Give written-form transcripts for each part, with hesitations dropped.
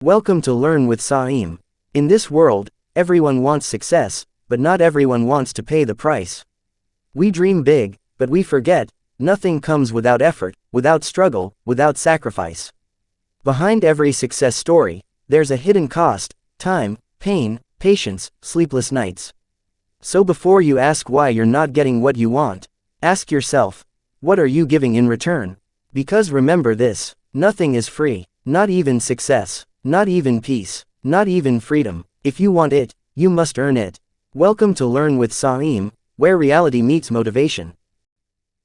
Welcome to Learn with Saim. In this world, everyone wants success, but not everyone wants to pay the price. We dream big, but we forget, nothing comes without effort, without struggle, without sacrifice. Behind every success story, there's a hidden cost: time, pain, patience, sleepless nights. So before you ask why you're not getting what you want, ask yourself, what are you giving in return? Because remember this, nothing is free, not even success. Not even peace, not even freedom. If you want it, you must earn it. Welcome to Learn with Saim, where reality meets motivation.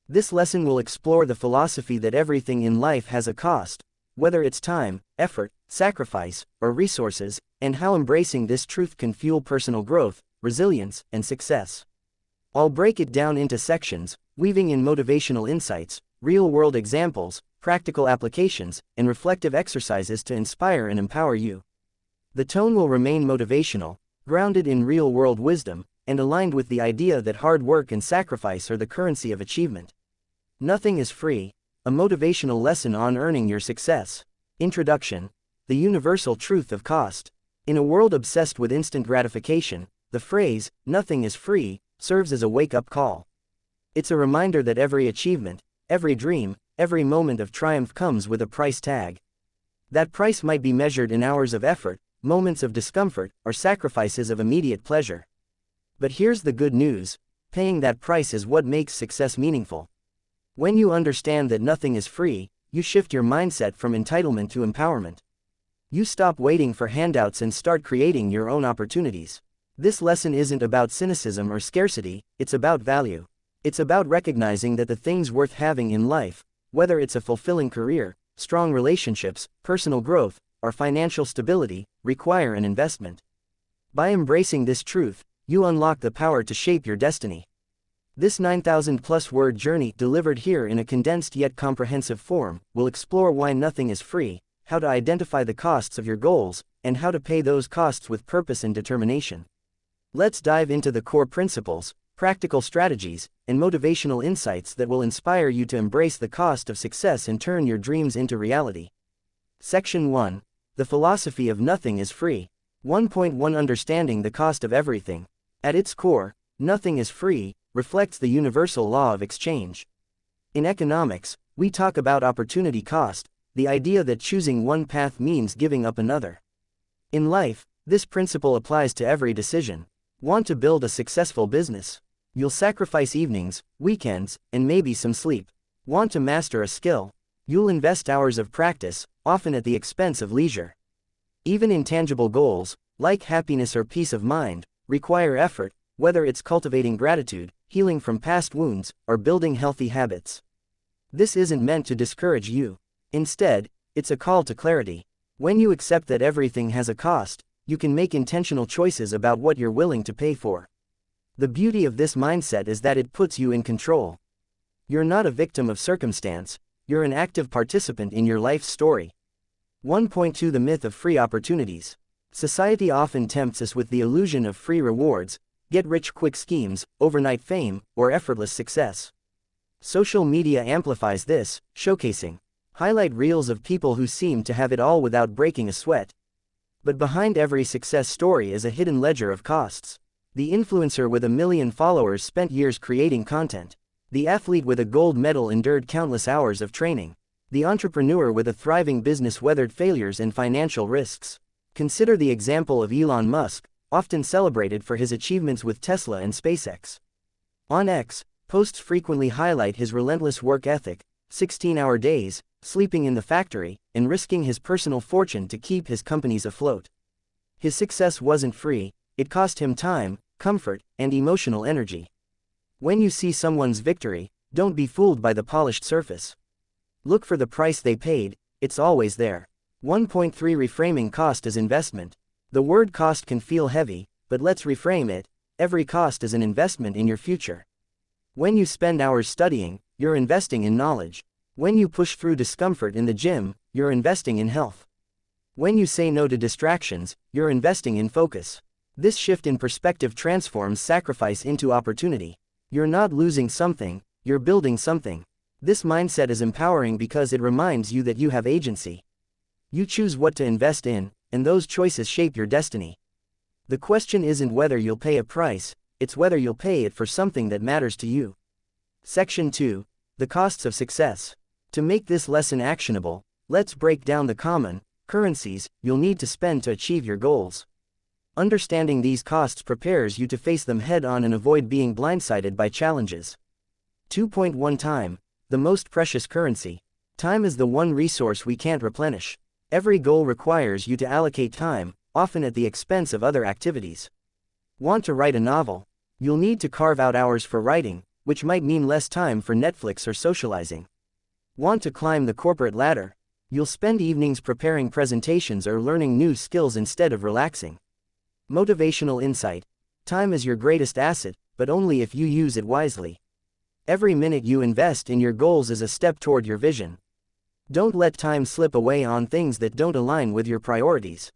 This lesson will explore the philosophy that everything in life has a cost, whether it's time, effort, sacrifice, or resources, and how embracing this truth can fuel personal growth, resilience, and success. I'll break it down into sections, weaving in motivational insights, real-world examples, practical applications, and reflective exercises to inspire and empower you. The tone will remain motivational, grounded in real-world wisdom, and aligned with the idea that hard work and sacrifice are the currency of achievement. Nothing is free, a motivational lesson on earning your success. Introduction: the universal truth of cost. In a world obsessed with instant gratification, the phrase, "nothing is free," serves as a wake-up call. It's a reminder that every achievement, every dream, every moment of triumph comes with a price tag. That price might be measured in hours of effort, moments of discomfort, or sacrifices of immediate pleasure. But here's the good news: paying that price is what makes success meaningful. When you understand that nothing is free, you shift your mindset from entitlement to empowerment. You stop waiting for handouts and start creating your own opportunities. This lesson isn't about cynicism or scarcity, it's about value. It's about recognizing that the things worth having in life, whether it's a fulfilling career, strong relationships, personal growth, or financial stability, require an investment. By embracing this truth, you unlock the power to shape your destiny. This 9,000+ word journey, delivered here in a condensed yet comprehensive form, will explore why nothing is free, how to identify the costs of your goals, and how to pay those costs with purpose and determination. Let's dive into the core principles, practical strategies, and motivational insights that will inspire you to embrace the cost of success and turn your dreams into reality. Section 1. The philosophy of nothing is free. 1.1 Understanding the cost of everything. At its core, nothing is free reflects the universal law of exchange. In economics, we talk about opportunity cost, the idea that choosing one path means giving up another. In life, this principle applies to every decision. Want to build a successful business? You'll sacrifice evenings, weekends, and maybe some sleep. Want to master a skill? You'll invest hours of practice, often at the expense of leisure. Even intangible goals, like happiness or peace of mind, require effort, whether it's cultivating gratitude, healing from past wounds, or building healthy habits. This isn't meant to discourage you. Instead, it's a call to clarity. When you accept that everything has a cost, you can make intentional choices about what you're willing to pay for. The beauty of this mindset is that it puts you in control. You're not a victim of circumstance, you're an active participant in your life's story. 1.2 The myth of free opportunities. Society often tempts us with the illusion of free rewards, get-rich-quick schemes, overnight fame, or effortless success. Social media amplifies this, showcasing highlight reels of people who seem to have it all without breaking a sweat. But behind every success story is a hidden ledger of costs. The influencer with 1 million followers spent years creating content. The athlete with a gold medal endured countless hours of training. The entrepreneur with a thriving business weathered failures and financial risks. Consider the example of Elon Musk, often celebrated for his achievements with Tesla and SpaceX. On X, posts frequently highlight his relentless work ethic, 16-hour days, sleeping in the factory, and risking his personal fortune to keep his companies afloat. His success wasn't free, it cost him time, comfort, and emotional energy. When you see someone's victory, don't be fooled by the polished surface. Look for the price they paid, it's always there. 1.3 Reframing cost as investment. The word cost can feel heavy, but let's reframe it: every cost is an investment in your future. When you spend hours studying, you're investing in knowledge. When you push through discomfort in the gym, you're investing in health. When you say no to distractions, you're investing in focus. This shift in perspective transforms sacrifice into opportunity. You're not losing something, you're building something. This mindset is empowering because it reminds you that you have agency. You choose what to invest in, and those choices shape your destiny. The question isn't whether you'll pay a price, it's whether you'll pay it for something that matters to you. Section 2. The costs of success. To make this lesson actionable, let's break down the common currencies you'll need to spend to achieve your goals. Understanding these costs prepares you to face them head-on and avoid being blindsided by challenges. 2.1 Time. The most precious currency. Time is the one resource we can't replenish. Every goal requires you to allocate time, often at the expense of other activities. Want to write a novel? You'll need to carve out hours for writing, which might mean less time for Netflix or socializing. Want to climb the corporate ladder? You'll spend evenings preparing presentations or learning new skills instead of relaxing. Motivational insight. Time is your greatest asset, but only if you use it wisely. Every minute you invest in your goals is a step toward your vision. Don't let time slip away on things that don't align with your priorities.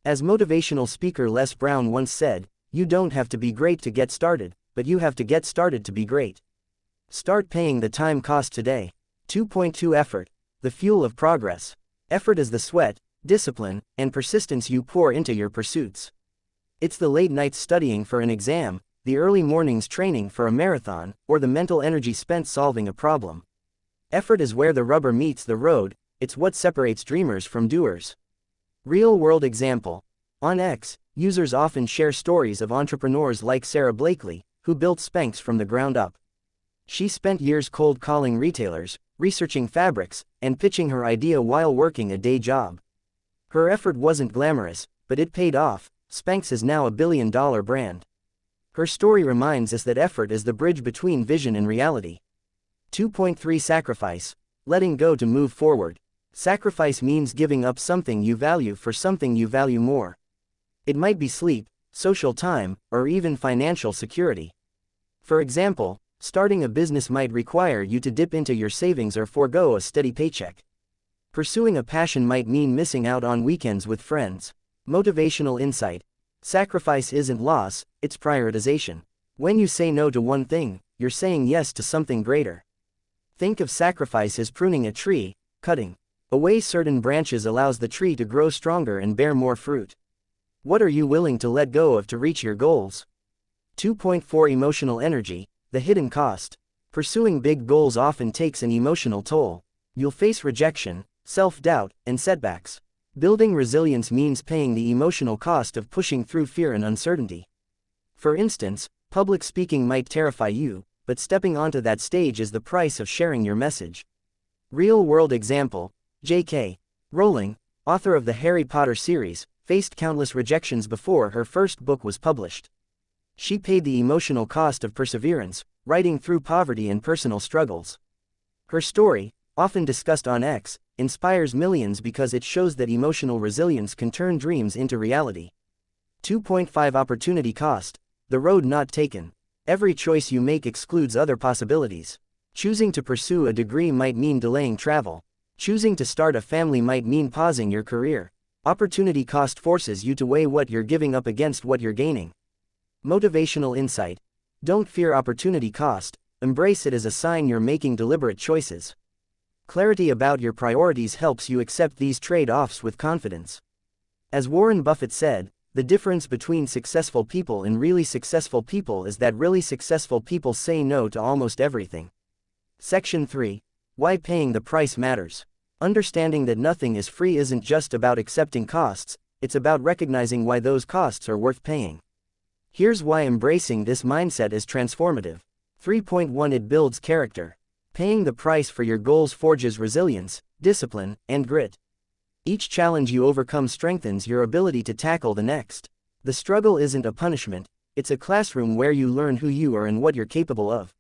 As motivational speaker Les Brown once said, you don't have to be great to get started, but you have to get started to be great. Start paying the time cost today. 2.2 Effort. The fuel of progress. Effort is the sweat, discipline, and persistence you pour into your pursuits. It's the late nights studying for an exam, the early mornings training for a marathon, or the mental energy spent solving a problem. Effort is where the rubber meets the road, it's what separates dreamers from doers. Real-world example. On X, users often share stories of entrepreneurs like Sarah Blakely, who built Spanx from the ground up. She spent years cold calling retailers, researching fabrics, and pitching her idea while working a day job. Her effort wasn't glamorous, but it paid off. Spanx is now a billion-dollar brand. Her story reminds us that effort is the bridge between vision and reality. 2.3 Sacrifice. Letting go to move forward. Sacrifice means giving up something you value for something you value more. It might be sleep, social time, or even financial security. For example, starting a business might require you to dip into your savings or forego a steady paycheck. Pursuing a passion might mean missing out on weekends with friends. Motivational insight. Sacrifice isn't loss, it's prioritization. When you say no to one thing, you're saying yes to something greater. Think of sacrifice as pruning a tree. Cutting away certain branches allows the tree to grow stronger and bear more fruit. What are you willing to let go of to reach your goals? 2.4 Emotional energy. The hidden cost. Pursuing big goals often takes an emotional toll. You'll face rejection, self-doubt, and setbacks. Building resilience means paying the emotional cost of pushing through fear and uncertainty. For instance, public speaking might terrify you, but stepping onto that stage is the price of sharing your message. Real-world example. J.K. Rowling, author of the Harry Potter series, faced countless rejections before her first book was published. She paid the emotional cost of perseverance, writing through poverty and personal struggles. Her story, often discussed on X, inspires millions because it shows that emotional resilience can turn dreams into reality. 2.5 Opportunity cost. The road not taken. Every choice you make excludes other possibilities. Choosing to pursue a degree might mean delaying travel. Choosing to start a family might mean pausing your career. Opportunity cost forces you to weigh what you're giving up against what you're gaining. Motivational insight. Don't fear opportunity cost, embrace it as a sign you're making deliberate choices. Clarity about your priorities helps you accept these trade-offs with confidence. As Warren Buffett said, the difference between successful people and really successful people is that really successful people say no to almost everything. Section 3. Why paying the price matters. Understanding that nothing is free isn't just about accepting costs, it's about recognizing why those costs are worth paying. Here's why embracing this mindset is transformative. 3.1 It builds character. Paying the price for your goals forges resilience, discipline, and grit. Each challenge you overcome strengthens your ability to tackle the next. The struggle isn't a punishment, it's a classroom where you learn who you are and what you're capable of.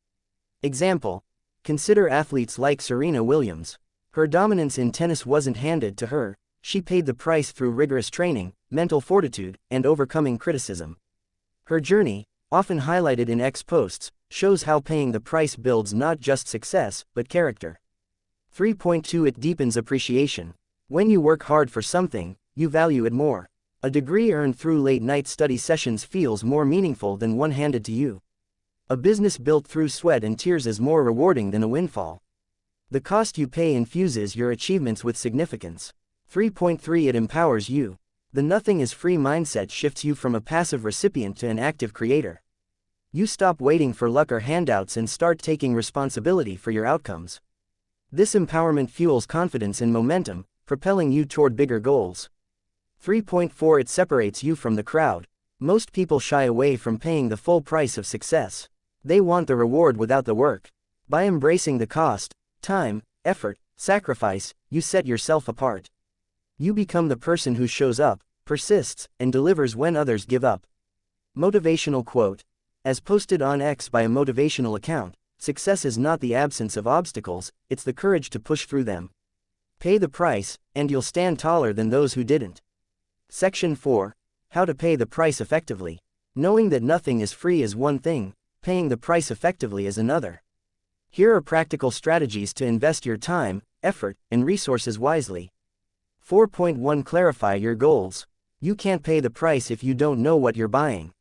Example. Consider athletes like Serena Williams. Her dominance in tennis wasn't handed to her, she paid the price through rigorous training, mental fortitude, and overcoming criticism. Her journey, often highlighted in X posts, shows how paying the price builds not just success, but character. 3.2 It deepens appreciation. When you work hard for something, you value it more. A degree earned through late-night study sessions feels more meaningful than one handed to you. A business built through sweat and tears is more rewarding than a windfall. The cost you pay infuses your achievements with significance. 3.3 It empowers you. The nothing is free mindset shifts you from a passive recipient to an active creator. You stop waiting for luck or handouts and start taking responsibility for your outcomes. This empowerment fuels confidence and momentum, propelling you toward bigger goals. 3.4 It separates you from the crowd. Most people shy away from paying the full price of success. They want the reward without the work. By embracing the cost, time, effort, sacrifice, you set yourself apart. You become the person who shows up, persists, and delivers when others give up. Motivational quote. As posted on X by a motivational account, success is not the absence of obstacles, it's the courage to push through them. Pay the price, and you'll stand taller than those who didn't. Section 4. How to pay the price effectively. Knowing that nothing is free is one thing, paying the price effectively is another. Here are practical strategies to invest your time, effort, and resources wisely. 4.1 Clarify your goals. You can't pay the price if you don't know what you're buying.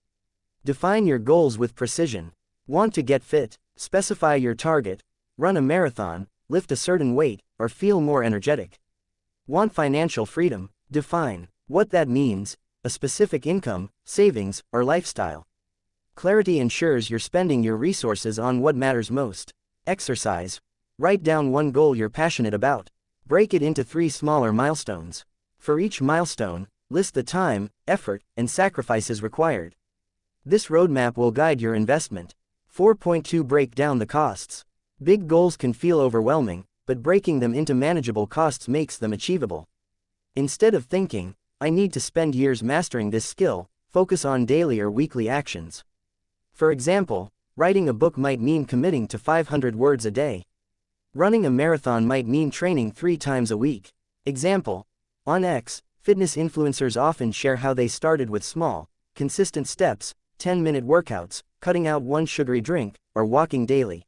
Define your goals with precision. Want to get fit? Specify your target. Run a marathon, lift a certain weight, or feel more energetic. Want financial freedom? Define what that means, a specific income, savings, or lifestyle. Clarity ensures you're spending your resources on what matters most. Exercise. Write down one goal you're passionate about. Break it into 3 smaller milestones. For each milestone, list the time, effort, and sacrifices required. This roadmap will guide your investment. 4.2 Break down the costs. Big goals can feel overwhelming, but breaking them into manageable costs makes them achievable. Instead of thinking, I need to spend years mastering this skill, focus on daily or weekly actions. For example, writing a book might mean committing to 500 words a day. Running a marathon might mean training 3 times a week. Example. On X, fitness influencers often share how they started with small, consistent steps, 10-minute workouts, cutting out one sugary drink, or walking daily.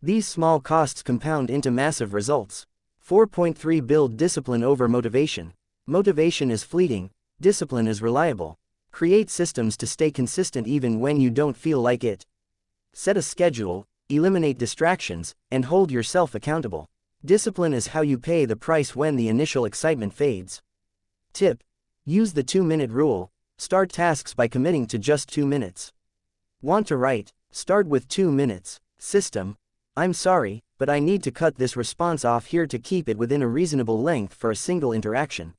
These small costs compound into massive results. 4.3 Build discipline over motivation. Motivation is fleeting, discipline is reliable. Create systems to stay consistent even when you don't feel like it. Set a schedule, eliminate distractions, and hold yourself accountable. Discipline is how you pay the price when the initial excitement fades. Tip. Use the 2-minute rule. Start tasks by committing to just 2 minutes. Want to write? Start with 2 minutes. System. I'm sorry, but I need to cut this response off here to keep it within a reasonable length for a single interaction.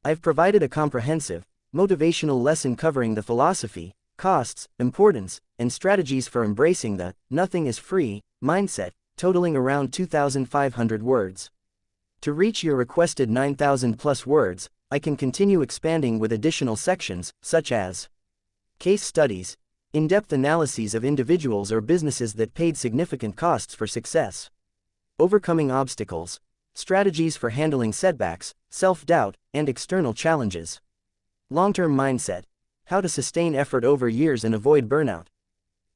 I've provided a comprehensive, motivational lesson covering the philosophy, costs, importance, and strategies for embracing the nothing is free mindset, totaling around 2,500 words. To reach your requested 9,000 plus words, I can continue expanding with additional sections, such as case studies, in-depth analyses of individuals or businesses that paid significant costs for success, overcoming obstacles, strategies for handling setbacks, self-doubt, and external challenges, long-term mindset, how to sustain effort over years and avoid burnout,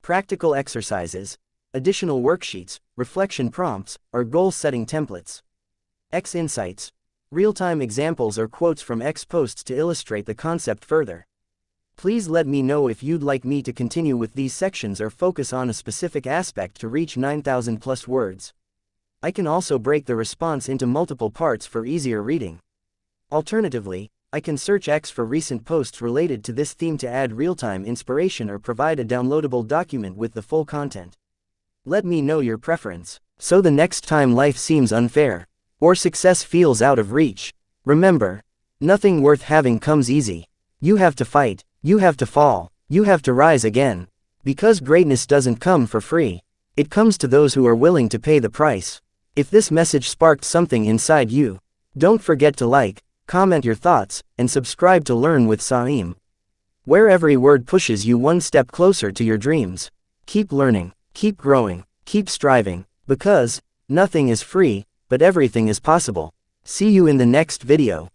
practical exercises, additional worksheets, reflection prompts, or goal-setting templates, X insights, real-time examples or quotes from X posts to illustrate the concept further. Please let me know if you'd like me to continue with these sections or focus on a specific aspect to reach 9,000 plus words. I can also break the response into multiple parts for easier reading. Alternatively, I can search X for recent posts related to this theme to add real-time inspiration or provide a downloadable document with the full content. Let me know your preference, so the next time life seems unfair, or success feels out of reach, remember, nothing worth having comes easy. You have to fight, you have to fall, you have to rise again. Because greatness doesn't come for free. It comes to those who are willing to pay the price. If this message sparked something inside you, don't forget to like, comment your thoughts, and subscribe to Learn with Saim, where every word pushes you one step closer to your dreams. Keep learning, keep growing, keep striving, because nothing is free, but everything is possible. See you in the next video.